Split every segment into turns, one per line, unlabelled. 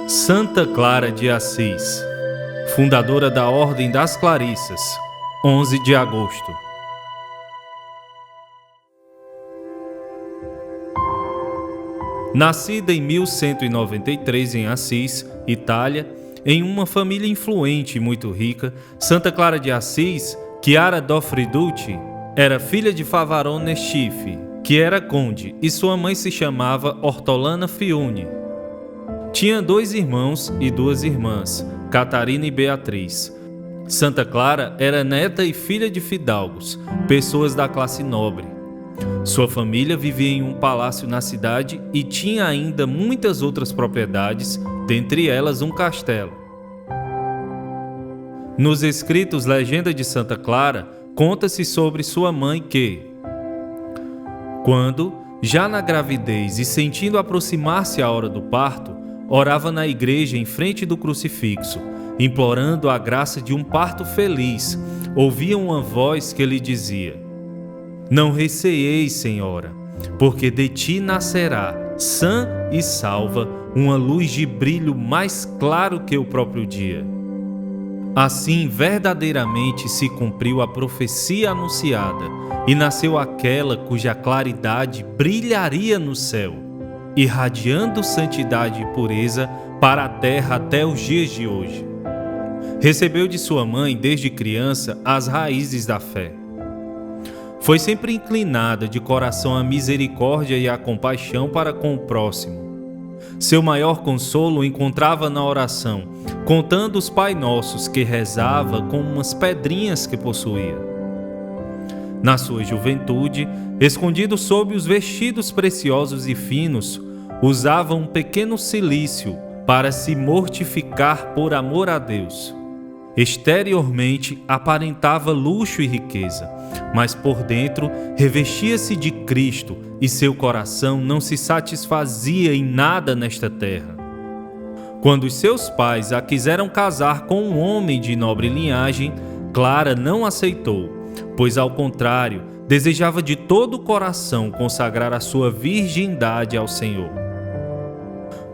Santa Clara de Assis, fundadora da Ordem das Clarissas, 11 de agosto. Nascida em 1193 em Assis, Itália, em uma família influente e muito rica, Santa Clara de Assis, Chiara d'Offriducci, era filha de Favarone Schiff, que era conde, e sua mãe se chamava Ortolana Fiune. Tinha 2 irmãos e 2 irmãs, Catarina e Beatriz. Santa Clara era neta e filha de fidalgos, pessoas da classe nobre. Sua família vivia em um palácio na cidade e tinha ainda muitas outras propriedades, dentre elas um castelo. Nos escritos Legenda de Santa Clara, conta-se sobre sua mãe que, quando, já na gravidez e sentindo aproximar-se a hora do parto, orava na igreja em frente do crucifixo, implorando a graça de um parto feliz, ouvia uma voz que lhe dizia: "Não receeis, Senhora, porque de ti nascerá, sã e salva, uma luz de brilho mais claro que o próprio dia." Assim, verdadeiramente se cumpriu a profecia anunciada, e nasceu aquela cuja claridade brilharia no céu, irradiando santidade e pureza para a terra até os dias de hoje. Recebeu de sua mãe, desde criança, as raízes da fé. Foi sempre inclinada de coração à misericórdia e à compaixão para com o próximo. Seu maior consolo encontrava na oração, contando os Pai Nossos que rezava com umas pedrinhas que possuía. Na sua juventude, escondido sob os vestidos preciosos e finos, usava um pequeno cilício para se mortificar por amor a Deus. Exteriormente aparentava luxo e riqueza, mas por dentro revestia-se de Cristo e seu coração não se satisfazia em nada nesta terra. Quando os seus pais a quiseram casar com um homem de nobre linhagem, Clara não aceitou, pois ao contrário, desejava de todo o coração consagrar a sua virgindade ao Senhor.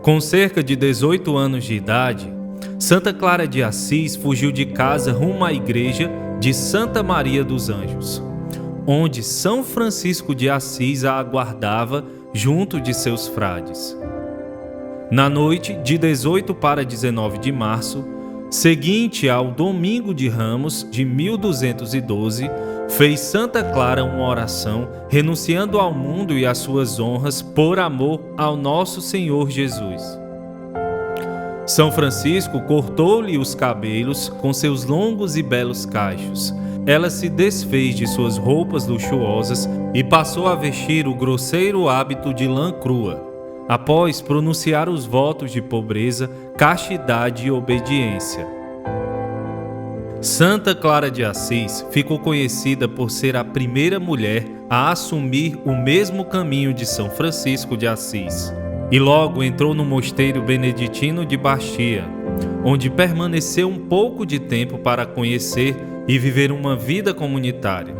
Com cerca de 18 anos de idade, Santa Clara de Assis fugiu de casa rumo à igreja de Santa Maria dos Anjos, onde São Francisco de Assis a aguardava junto de seus frades. Na noite de 18 para 19 de março, seguinte ao Domingo de Ramos de 1212, fez Santa Clara uma oração renunciando ao mundo e às suas honras por amor ao nosso Senhor Jesus. São Francisco cortou-lhe os cabelos com seus longos e belos cachos. Ela se desfez de suas roupas luxuosas e passou a vestir o grosseiro hábito de lã crua, após pronunciar os votos de pobreza, castidade e obediência. Santa Clara de Assis ficou conhecida por ser a primeira mulher a assumir o mesmo caminho de São Francisco de Assis, e logo entrou no mosteiro beneditino de Bastia, onde permaneceu um pouco de tempo para conhecer e viver uma vida comunitária.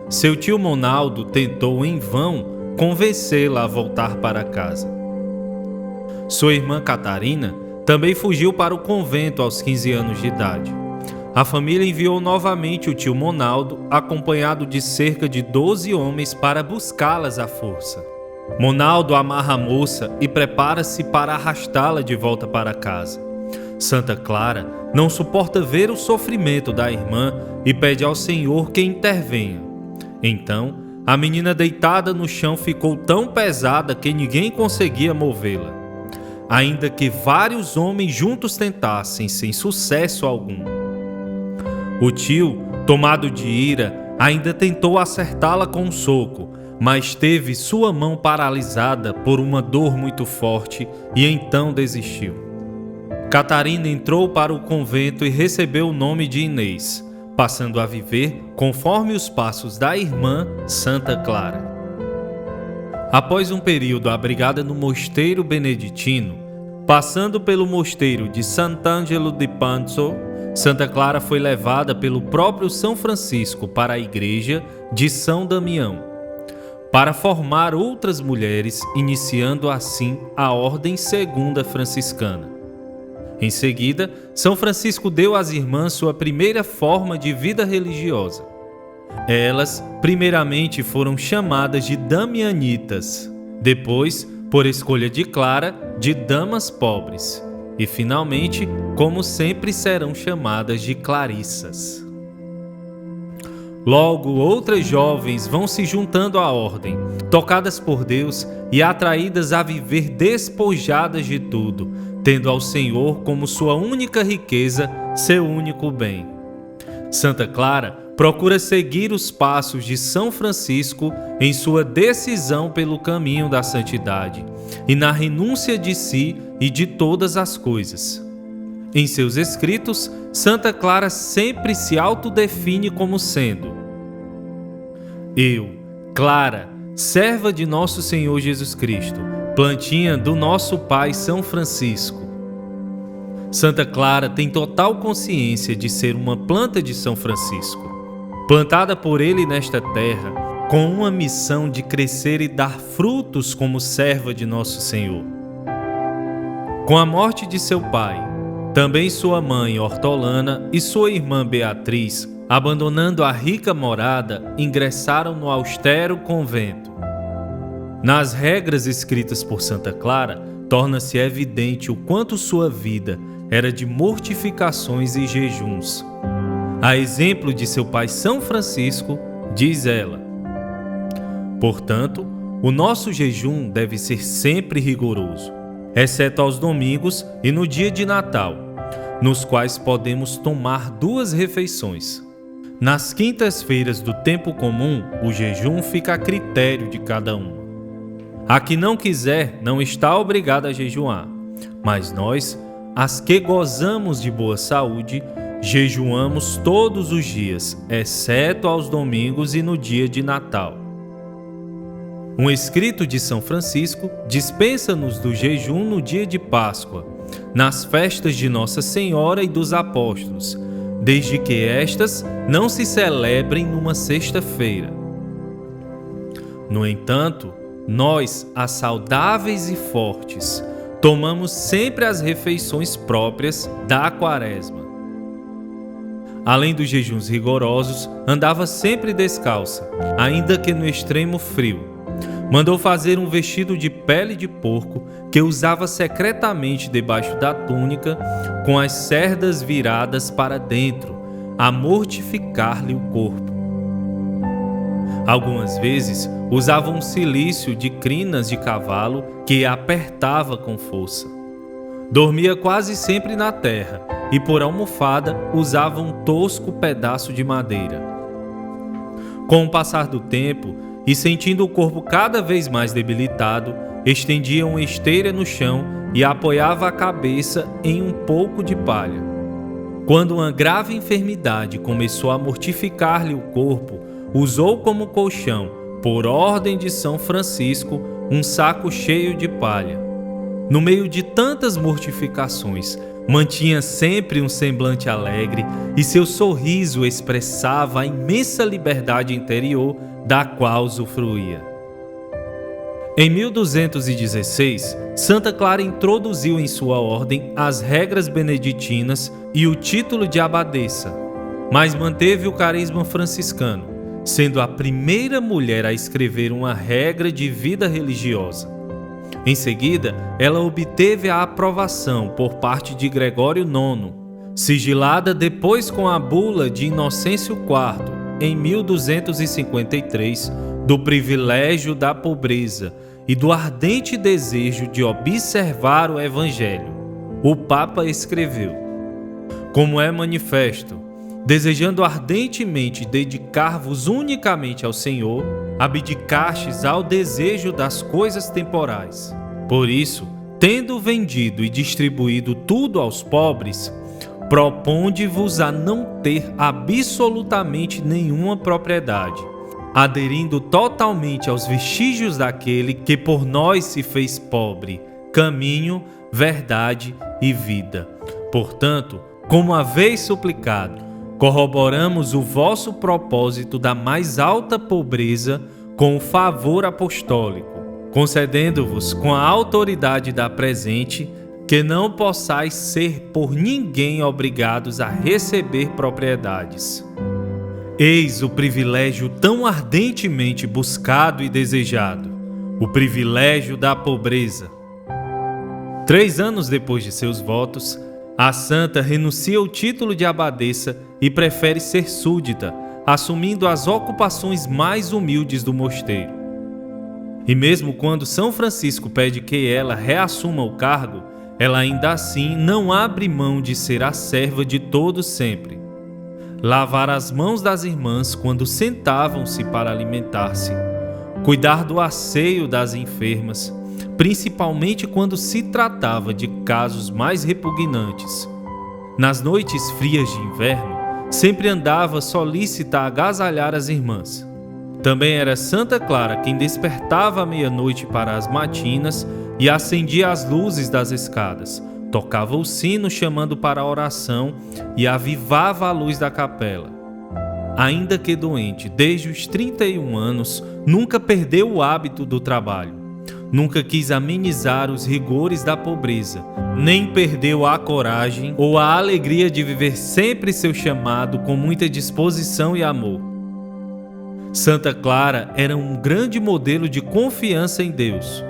Seu tio Monaldo tentou em vão convencê-la a voltar para casa. Sua irmã Catarina também fugiu para o convento aos 15 anos de idade. A família enviou novamente o tio Monaldo, acompanhado de cerca de 12 homens, para buscá-las à força. Monaldo amarra a moça e prepara-se para arrastá-la de volta para casa. Santa Clara não suporta ver o sofrimento da irmã e pede ao Senhor que intervenha. Então, a menina deitada no chão ficou tão pesada que ninguém conseguia movê-la, ainda que vários homens juntos tentassem, sem sucesso algum. O tio, tomado de ira, ainda tentou acertá-la com um soco, mas teve sua mão paralisada por uma dor muito forte e então desistiu. Catarina entrou para o convento e recebeu o nome de Inês, passando a viver conforme os passos da irmã Santa Clara. Após um período abrigada no mosteiro beneditino, passando pelo mosteiro de Sant'Angelo di Panzo, Santa Clara foi levada pelo próprio São Francisco para a igreja de São Damião. para formar outras mulheres, iniciando assim a Ordem Segunda Franciscana. Em seguida, São Francisco deu às irmãs sua primeira forma de vida religiosa. Elas, primeiramente, foram chamadas de Damianitas, depois, por escolha de Clara, de Damas Pobres, e finalmente, como sempre, serão chamadas de Clarissas. Logo, outras jovens vão se juntando à ordem, tocadas por Deus e atraídas a viver despojadas de tudo, tendo ao Senhor como sua única riqueza, seu único bem. Santa Clara procura seguir os passos de São Francisco em sua decisão pelo caminho da santidade e na renúncia de si e de todas as coisas. Em seus escritos, Santa Clara sempre se autodefine como sendo: eu, Clara, serva de nosso Senhor Jesus Cristo, plantinha do nosso pai São Francisco. Santa Clara tem total consciência de ser uma planta de São Francisco, plantada por ele nesta terra, com uma missão de crescer e dar frutos como serva de nosso Senhor. Com a morte de seu pai, também sua mãe Hortolana e sua irmã Beatriz, abandonando a rica morada, ingressaram no austero convento. Nas regras escritas por Santa Clara, torna-se evidente o quanto sua vida era de mortificações e jejuns. A exemplo de seu pai São Francisco, diz ela: portanto, o nosso jejum deve ser sempre rigoroso, exceto aos domingos e no dia de Natal, nos quais podemos tomar 2 refeições. Nas quintas-feiras do tempo comum, o jejum fica a critério de cada um. A que não quiser não está obrigada a jejuar, mas nós, as que gozamos de boa saúde, jejuamos todos os dias, exceto aos domingos e no dia de Natal. Um escrito de São Francisco dispensa-nos do jejum no dia de Páscoa, nas festas de Nossa Senhora e dos Apóstolos, desde que estas não se celebrem numa sexta-feira. No entanto, nós, as saudáveis e fortes, tomamos sempre as refeições próprias da Quaresma. Além dos jejuns rigorosos, andava sempre descalça, ainda que no extremo frio. Mandou fazer um vestido de pele de porco que usava secretamente debaixo da túnica, com as cerdas viradas para dentro, a mortificar-lhe o corpo. Algumas vezes usava um cilício de crinas de cavalo que apertava com força. Dormia quase sempre na terra e por almofada usava um tosco pedaço de madeira. Com o passar do tempo e sentindo o corpo cada vez mais debilitado, estendia uma esteira no chão e apoiava a cabeça em um pouco de palha. Quando uma grave enfermidade começou a mortificar-lhe o corpo, usou como colchão, por ordem de São Francisco, um saco cheio de palha. No meio de tantas mortificações, mantinha sempre um semblante alegre e seu sorriso expressava a imensa liberdade interior da qual usufruía. Em 1216, Santa Clara introduziu em sua ordem as regras beneditinas e o título de abadesa, mas manteve o carisma franciscano, sendo a primeira mulher a escrever uma regra de vida religiosa. Em seguida, ela obteve a aprovação por parte de Gregório IX, sigilada depois com a bula de Inocêncio IV, em 1253, do privilégio da pobreza e do ardente desejo de observar o Evangelho. O Papa escreveu: como é manifesto, desejando ardentemente dedicar-vos unicamente ao Senhor, abdicastes ao desejo das coisas temporais. Por isso, tendo vendido e distribuído tudo aos pobres, proponde-vos a não ter absolutamente nenhuma propriedade, aderindo totalmente aos vestígios daquele que por nós se fez pobre, caminho, verdade e vida. Portanto, como haveis suplicado, corroboramos o vosso propósito da mais alta pobreza com o favor apostólico, concedendo-vos com a autoridade da presente que não possais ser por ninguém obrigados a receber propriedades. Eis o privilégio tão ardentemente buscado e desejado, o privilégio da pobreza. 3 anos depois de seus votos, a santa renuncia ao título de abadesa e prefere ser súdita, assumindo as ocupações mais humildes do mosteiro. E mesmo quando São Francisco pede que ela reassuma o cargo, ela ainda assim não abre mão de ser a serva de todos sempre. Lavar as mãos das irmãs quando sentavam-se para alimentar-se, cuidar do asseio das enfermas, principalmente quando se tratava de casos mais repugnantes. Nas noites frias de inverno, sempre andava solícita a agasalhar as irmãs. Também era Santa Clara quem despertava à meia-noite para as matinas e acendia as luzes das escadas, tocava o sino chamando para a oração e avivava a luz da capela. Ainda que doente desde os 31 anos, nunca perdeu o hábito do trabalho. Nunca quis amenizar os rigores da pobreza, nem perdeu a coragem ou a alegria de viver sempre seu chamado com muita disposição e amor. Santa Clara era um grande modelo de confiança em Deus.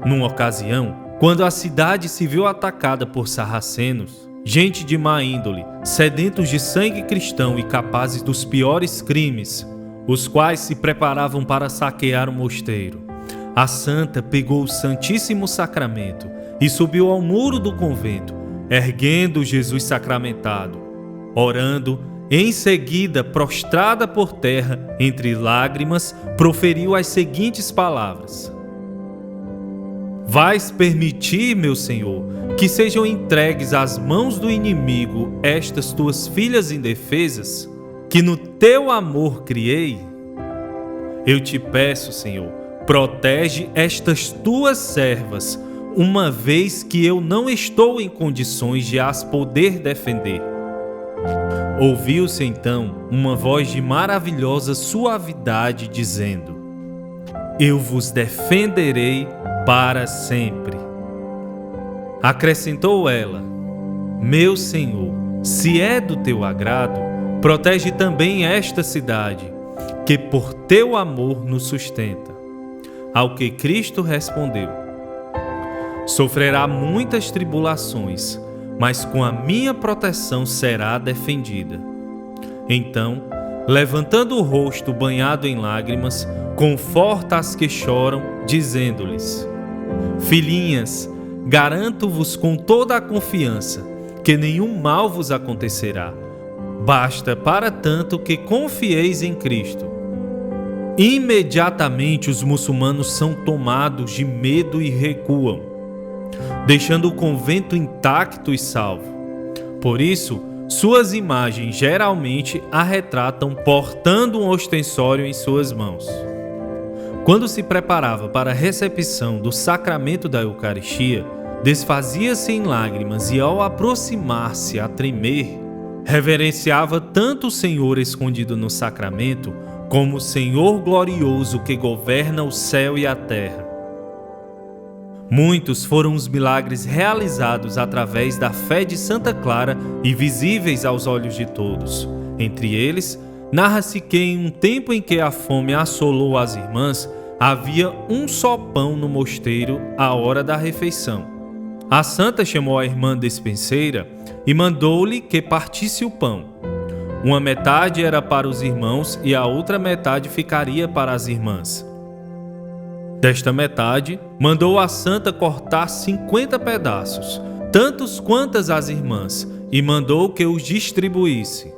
Numa ocasião, quando a cidade se viu atacada por sarracenos, gente de má índole, sedentos de sangue cristão e capazes dos piores crimes, os quais se preparavam para saquear o mosteiro, a santa pegou o Santíssimo Sacramento e subiu ao muro do convento, erguendo Jesus sacramentado, orando. Em seguida, prostrada por terra, entre lágrimas, proferiu as seguintes palavras: Vais permitir, meu Senhor, que sejam entregues às mãos do inimigo estas tuas filhas indefesas, que no teu amor criei? Eu te peço, Senhor, protege estas tuas servas, uma vez que eu não estou em condições de as poder defender. Ouviu-se então uma voz de maravilhosa suavidade dizendo: Eu vos defenderei para sempre. Acrescentou ela: Meu Senhor, se é do teu agrado, protege também esta cidade, que por teu amor nos sustenta. Ao que Cristo respondeu: Sofrerá muitas tribulações, mas com a minha proteção será defendida. Então, levantando o rosto banhado em lágrimas, conforta as que choram, dizendo-lhes: Filhinhas, garanto-vos com toda a confiança que nenhum mal vos acontecerá. Basta, para tanto, que confieis em Cristo. Imediatamente os muçulmanos são tomados de medo e recuam, deixando o convento intacto e salvo. Por isso, suas imagens geralmente a retratam portando um ostensório em suas mãos. Quando se preparava para a recepção do sacramento da Eucaristia, desfazia-se em lágrimas e, ao aproximar-se a tremer, reverenciava tanto o Senhor escondido no sacramento, como o Senhor glorioso que governa o céu e a terra. Muitos foram os milagres realizados através da fé de Santa Clara e visíveis aos olhos de todos. Entre eles, narra-se que em um tempo em que a fome assolou as irmãs, havia um só pão no mosteiro à hora da refeição. A santa chamou a irmã despenseira e mandou-lhe que partisse o pão. Uma metade era para os irmãos e a outra metade ficaria para as irmãs. Desta metade, mandou a santa cortar 50 pedaços, tantos quantas as irmãs, e mandou que os distribuísse.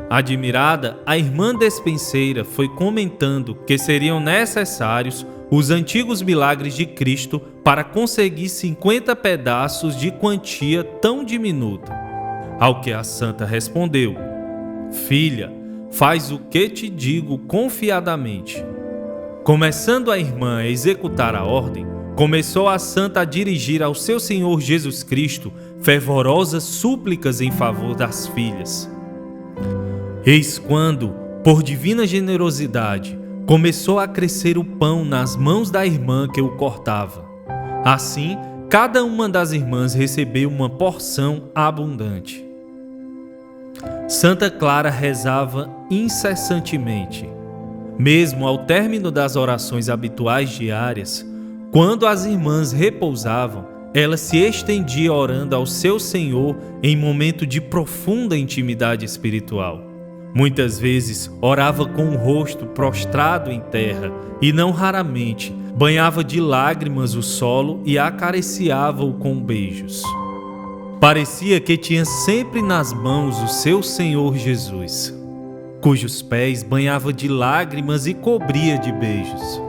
Admirada, a irmã despenseira foi comentando que seriam necessários os antigos milagres de Cristo para conseguir 50 pedaços de quantia tão diminuta. Ao que a santa respondeu: Filha, faz o que te digo confiadamente. Começando a irmã a executar a ordem, começou a santa a dirigir ao seu Senhor Jesus Cristo fervorosas súplicas em favor das filhas. Eis quando, por divina generosidade, começou a crescer o pão nas mãos da irmã que o cortava. Assim, cada uma das irmãs recebeu uma porção abundante. Santa Clara rezava incessantemente. Mesmo ao término das orações habituais diárias, quando as irmãs repousavam, ela se estendia orando ao seu Senhor em momento de profunda intimidade espiritual. Muitas vezes orava com o rosto prostrado em terra e, não raramente, banhava de lágrimas o solo e acariciava-o com beijos. Parecia que tinha sempre nas mãos o seu Senhor Jesus, cujos pés banhava de lágrimas e cobria de beijos.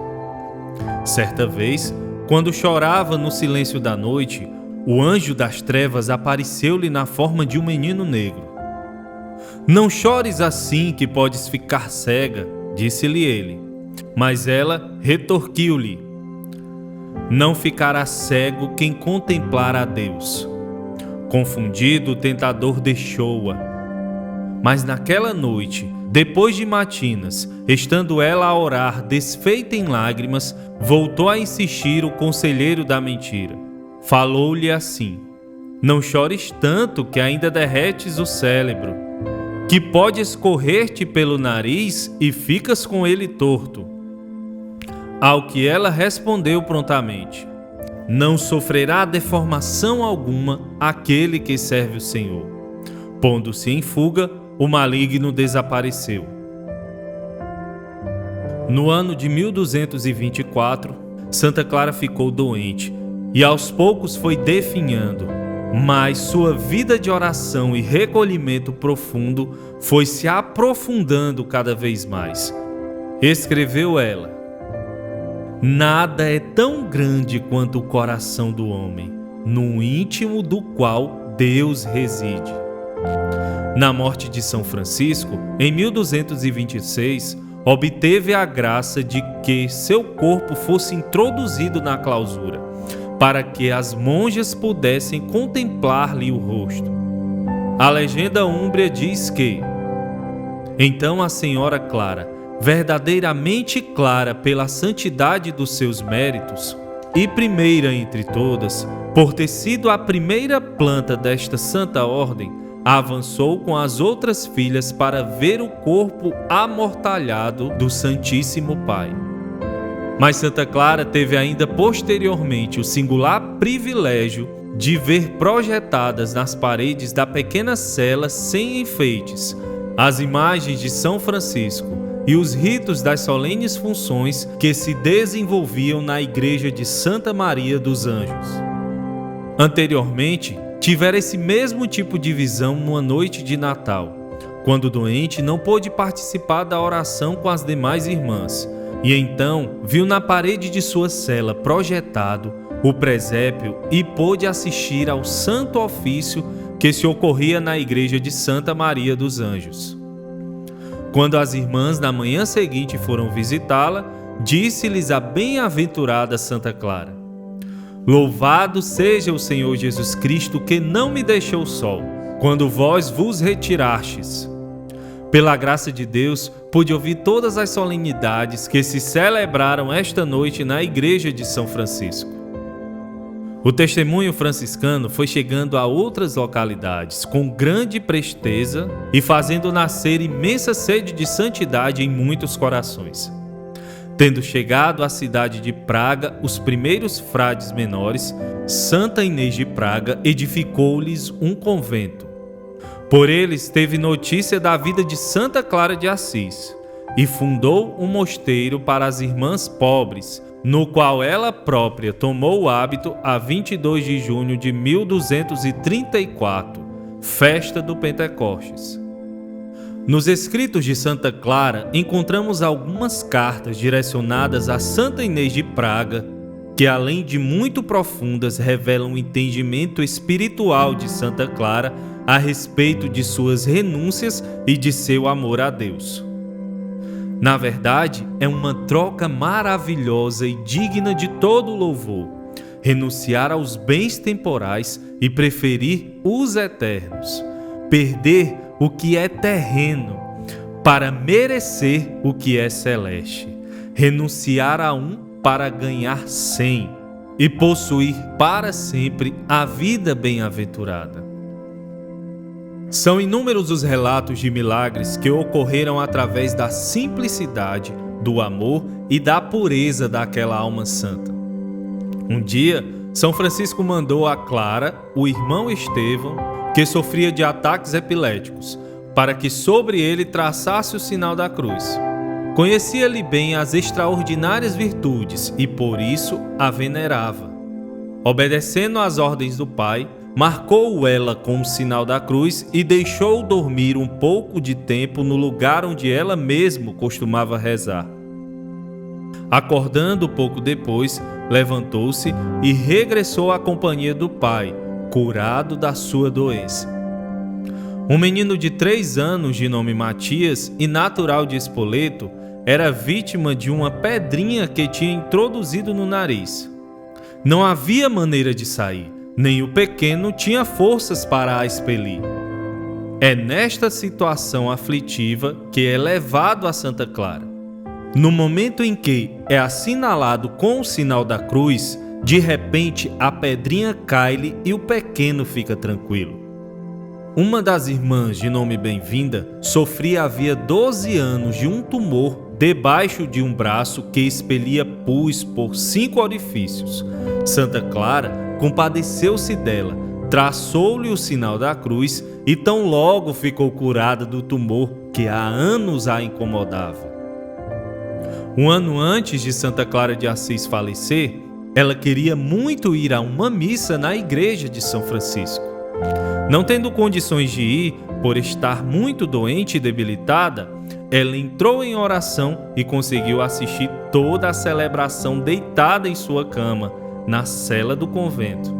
Certa vez, quando chorava no silêncio da noite, o anjo das trevas apareceu-lhe na forma de um menino negro. "Não chores assim que podes ficar cega", disse-lhe ele. Mas ela retorquiu-lhe: "Não ficará cego quem contemplar a Deus." Confundido, o tentador deixou-a. Mas naquela noite, depois de matinas, estando ela a orar desfeita em lágrimas, voltou a insistir o conselheiro da mentira. Falou-lhe assim: "Não chores tanto que ainda derretes o cérebro, que pode escorrer-te pelo nariz e ficas com ele torto." Ao que ela respondeu prontamente: "Não sofrerá deformação alguma aquele que serve o Senhor." Pondo-se em fuga, o maligno desapareceu. No ano de 1224, Santa Clara ficou doente e aos poucos foi definhando, mas sua vida de oração e recolhimento profundo foi se aprofundando cada vez mais. Escreveu ela: "Nada é tão grande quanto o coração do homem, no íntimo do qual Deus reside." Na morte de São Francisco, em 1226, obteve a graça de que seu corpo fosse introduzido na clausura, para que as monjas pudessem contemplar-lhe o rosto. A legenda úmbria diz que: "Então a Senhora Clara, verdadeiramente clara pela santidade dos seus méritos, e primeira entre todas, por ter sido a primeira planta desta santa ordem, avançou com as outras filhas para ver o corpo amortalhado do Santíssimo Pai." Mas Santa Clara teve ainda posteriormente o singular privilégio de ver projetadas nas paredes da pequena cela sem enfeites as imagens de São Francisco e os ritos das solenes funções que se desenvolviam na igreja de Santa Maria dos Anjos. Anteriormente, tivera esse mesmo tipo de visão numa noite de Natal, quando o doente não pôde participar da oração com as demais irmãs, e então viu na parede de sua cela projetado o presépio e pôde assistir ao santo ofício que se ocorria na igreja de Santa Maria dos Anjos. Quando as irmãs na manhã seguinte foram visitá-la, disse-lhes a bem-aventurada Santa Clara: "Louvado seja o Senhor Jesus Cristo, que não me deixou só, quando vós vos retirastes." Pela graça de Deus, pude ouvir todas as solenidades que se celebraram esta noite na igreja de São Francisco. O testemunho franciscano foi chegando a outras localidades com grande presteza e fazendo nascer imensa sede de santidade em muitos corações. Tendo chegado à cidade de Praga os primeiros frades menores, Santa Inês de Praga edificou-lhes um convento. Por eles teve notícia da vida de Santa Clara de Assis e fundou um mosteiro para as irmãs pobres, no qual ela própria tomou o hábito a 22 de junho de 1234, festa do Pentecostes. Nos escritos de Santa Clara encontramos algumas cartas direcionadas a Santa Inês de Praga, que além de muito profundas revelam o entendimento espiritual de Santa Clara a respeito de suas renúncias e de seu amor a Deus. Na verdade, é uma troca maravilhosa e digna de todo louvor, renunciar aos bens temporais e preferir os eternos, perder o que é terreno para merecer o que é celeste, renunciar a um para ganhar 100 e possuir para sempre a vida bem-aventurada. São inúmeros os relatos de milagres que ocorreram através da simplicidade, do amor e da pureza daquela alma santa. Um dia, São Francisco mandou a Clara, o irmão Estevão, que sofria de ataques epiléticos, para que sobre ele traçasse o sinal da cruz. Conhecia-lhe bem as extraordinárias virtudes e por isso a venerava. Obedecendo às ordens do pai, marcou ela com o sinal da cruz e deixou-o dormir um pouco de tempo no lugar onde ela mesma costumava rezar. Acordando pouco depois, levantou-se e regressou à companhia do pai, curado da sua doença. Um menino de 3 anos, de nome Matias e natural de Spoleto, era vítima de uma pedrinha que tinha introduzido no nariz. Não havia maneira de sair, nem o pequeno tinha forças para a expelir. É nesta situação aflitiva que é levado a Santa Clara. No momento em que é assinalado com o sinal da cruz, de repente a pedrinha cai-lhe e o pequeno fica tranquilo. Uma das irmãs, de nome Bem-vinda, sofria havia 12 anos de um tumor debaixo de um braço que expelia pus por 5 orifícios. Santa Clara compadeceu-se dela, traçou-lhe o sinal da cruz e tão logo ficou curada do tumor que há anos a incomodava. Um ano antes de Santa Clara de Assis falecer, ela queria muito ir a uma missa na igreja de São Francisco. Não tendo condições de ir, por estar muito doente e debilitada, ela entrou em oração e conseguiu assistir toda a celebração deitada em sua cama, na cela do convento.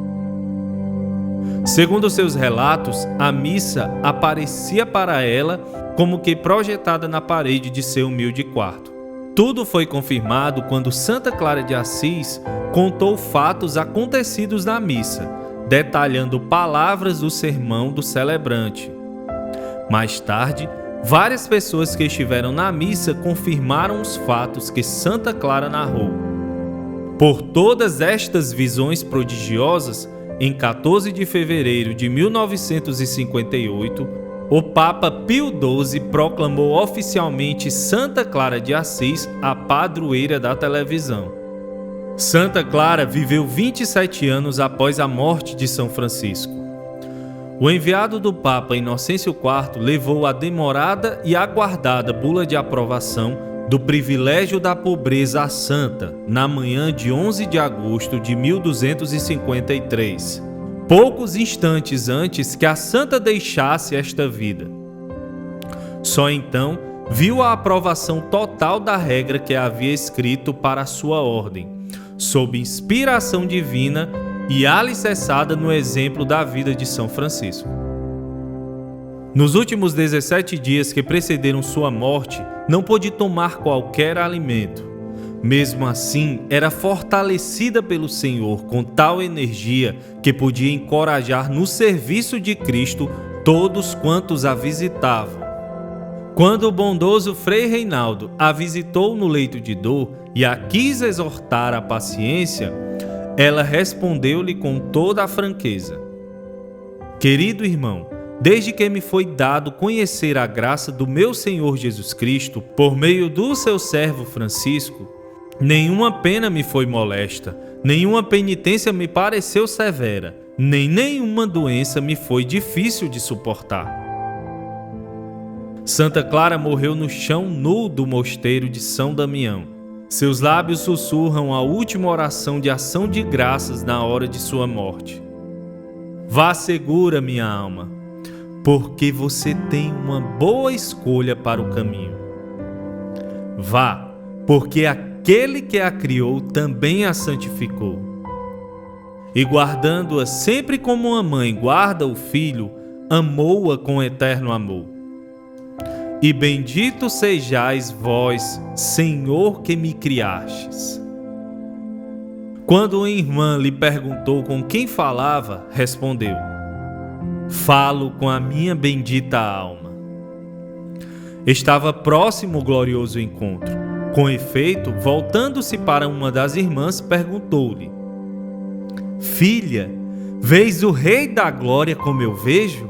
Segundo seus relatos, a missa aparecia para ela como que projetada na parede de seu humilde quarto. Tudo foi confirmado quando Santa Clara de Assis contou fatos acontecidos na missa, detalhando palavras do sermão do celebrante. Mais tarde, várias pessoas que estiveram na missa confirmaram os fatos que Santa Clara narrou. Por todas estas visões prodigiosas, em 14 de fevereiro de 1958, o Papa Pio XII proclamou oficialmente Santa Clara de Assis a padroeira da televisão. Santa Clara viveu 27 anos após a morte de São Francisco. O enviado do Papa Inocêncio IV levou a demorada e aguardada bula de aprovação do privilégio da pobreza à santa na manhã de 11 de agosto de 1253. Poucos instantes antes que a santa deixasse esta vida. Só então viu a aprovação total da regra que havia escrito para a sua ordem, sob inspiração divina e alicerçada no exemplo da vida de São Francisco. Nos últimos 17 dias que precederam sua morte, não pôde tomar qualquer alimento. Mesmo assim, era fortalecida pelo Senhor com tal energia que podia encorajar no serviço de Cristo todos quantos a visitavam. Quando o bondoso Frei Reinaldo a visitou no leito de dor e a quis exortar à paciência, ela respondeu-lhe com toda a franqueza: Querido irmão, desde que me foi dado conhecer a graça do meu Senhor Jesus Cristo por meio do seu servo Francisco, nenhuma pena me foi molesta, nenhuma penitência me pareceu severa, nem nenhuma doença me foi difícil de suportar. Santa Clara morreu no chão nu do mosteiro de São Damião. Seus lábios sussurram a última oração de ação de graças na hora de sua morte. Vá segura, minha alma, porque você tem uma boa escolha para o caminho. Vá, porque aquele que a criou também a santificou. E guardando-a sempre como uma mãe guarda o filho, amou-a com eterno amor. E bendito sejais vós, Senhor, que me criastes. Quando uma irmã lhe perguntou com quem falava, respondeu: Falo com a minha bendita alma. Estava próximo o glorioso encontro. Com efeito, voltando-se para uma das irmãs, perguntou-lhe: Filha, vês o Rei da Glória como eu vejo?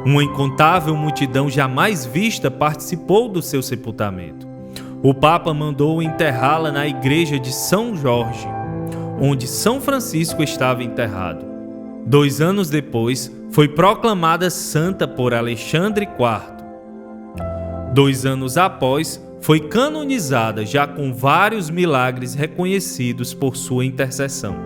Uma incontável multidão jamais vista participou do seu sepultamento. O Papa mandou enterrá-la na igreja de São Jorge, onde São Francisco estava enterrado. 2 anos depois, foi proclamada santa por Alexandre IV. 2 anos após, foi canonizada já com vários milagres reconhecidos por sua intercessão.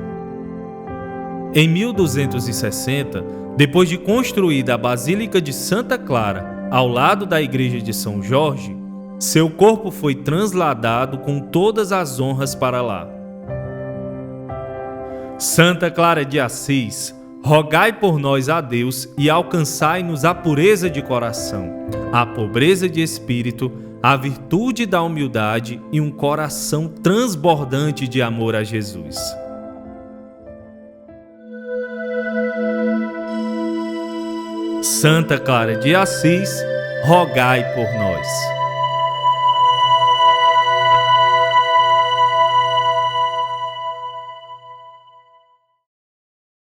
Em 1260, depois de construída a Basílica de Santa Clara, ao lado da igreja de São Jorge, seu corpo foi trasladado com todas as honras para lá. Santa Clara de Assis, rogai por nós a Deus e alcançai-nos a pureza de coração, a pobreza de espírito, a virtude da humildade e um coração transbordante de amor a Jesus. Santa Clara de Assis, rogai por nós.